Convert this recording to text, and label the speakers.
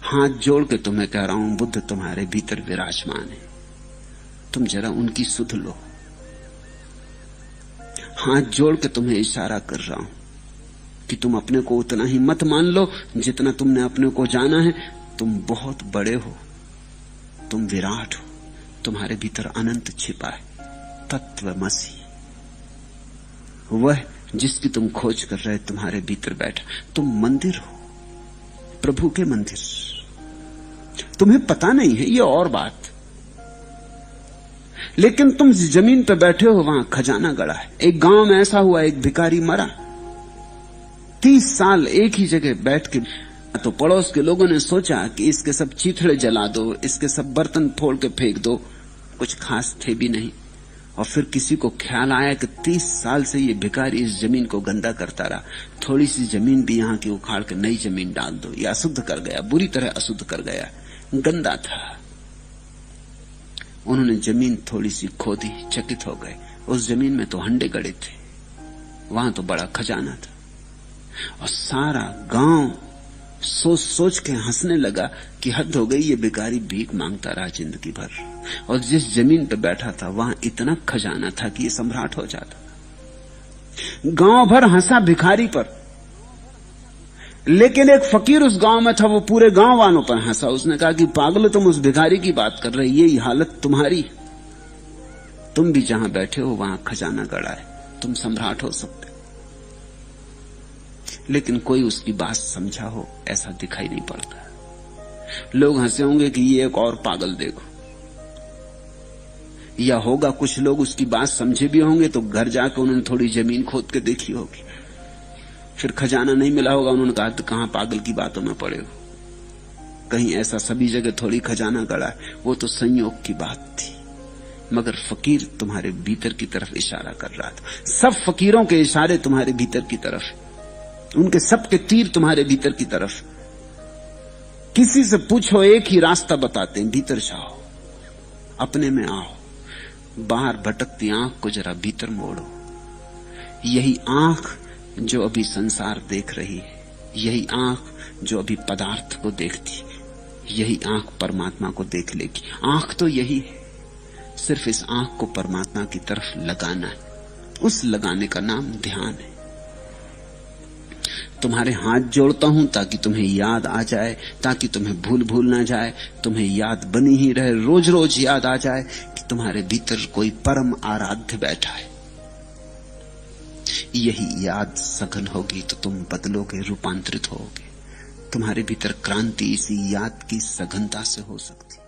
Speaker 1: हाथ जोड़ के तुम्हें कह रहा हूं, बुद्ध तुम्हारे भीतर विराजमान है, तुम जरा उनकी सुध लो। हाथ जोड़ के तुम्हें इशारा कर रहा हूं कि तुम अपने को उतना ही मत मान लो जितना तुमने अपने को जाना है। तुम बहुत बड़े हो, तुम विराट हो, तुम्हारे भीतर अनंत छिपा है। तत्वमसि, वह जिसकी तुम खोज कर रहे तुम्हारे भीतर बैठा। तुम मंदिर हो, प्रभु के मंदिर। तुम्हें पता नहीं है ये और बात, लेकिन तुम जमीन पे बैठे हो, वहां खजाना गड़ा है। एक गांव में ऐसा हुआ, एक भिखारी मरा, 30 साल एक ही जगह बैठ के। तो पड़ोस के लोगों ने सोचा कि इसके सब चीथड़े जला दो, इसके सब बर्तन फोड़ के फेंक दो, कुछ खास थे भी नहीं। और फिर किसी को ख्याल आया कि 30 साल से ये भिखारी इस जमीन को गंदा करता रहा, थोड़ी सी जमीन भी यहां की उखाड़ के नई जमीन डाल दो। ये अशुद्ध कर गया, बुरी तरह अशुद्ध कर गया, गंदा था। उन्होंने जमीन थोड़ी सी खोदी, चकित हो गए, उस जमीन में तो हंडे गड़े थे, वहां तो बड़ा खजाना था। और सारा गांव सोच सोच के हंसने लगा कि हद हो गई, ये भिखारी भीख मांगता रहा जिंदगी भर, और जिस जमीन पर बैठा था वहां इतना खजाना था कि ये सम्राट हो जाता। गांव भर हंसा भिखारी पर, लेकिन एक फकीर उस गांव में था, वो पूरे गांव वालों पर हंसा। उसने कहा कि पागल, तुम उस भिखारी की बात कर रहे, यही हालत तुम्हारी। तुम भी जहां बैठे हो वहां खजाना गड़ा है, तुम सम्राट हो सकते। लेकिन कोई उसकी बात समझा हो ऐसा दिखाई नहीं पड़ता। लोग हंसे होंगे कि ये एक और पागल देखो, या होगा कुछ लोग उसकी बात समझे भी होंगे तो घर जाकर उन्होंने थोड़ी जमीन खोद के देखी होगी, फिर खजाना नहीं मिला होगा, उन्होंने कहा तो कहां पागल की बातों में पड़े हो, कहीं ऐसा सभी जगह थोड़ी खजाना गड़ा है, वो तो संयोग की बात थी। मगर फकीर तुम्हारे भीतर की तरफ इशारा कर रहा था। सब फकीरों के इशारे तुम्हारे भीतर की तरफ, उनके सबके तीर तुम्हारे भीतर की तरफ। किसी से पूछो, एक ही रास्ता बताते हैं, भीतर जाओ, अपने में आओ, बाहर भटकती आंख को जरा भीतर मोड़ो। यही आंख जो अभी संसार देख रही है, यही आंख जो अभी पदार्थ को देखती, यही आंख परमात्मा को देख लेगी। आंख तो यही है, सिर्फ इस आंख को परमात्मा की तरफ लगाना है। उस लगाने का नाम ध्यान है। तुम्हारे हाथ जोड़ता हूं ताकि तुम्हें याद आ जाए, ताकि तुम्हें भूल ना जाए, तुम्हें याद बनी ही रहे, रोज रोज याद आ जाए कि तुम्हारे भीतर कोई परम आराध्य बैठा है। यही याद सघन होगी तो तुम बदलोगे, रूपांतरित होगे। तुम्हारे भीतर क्रांति इसी याद की सघनता से हो सकती है।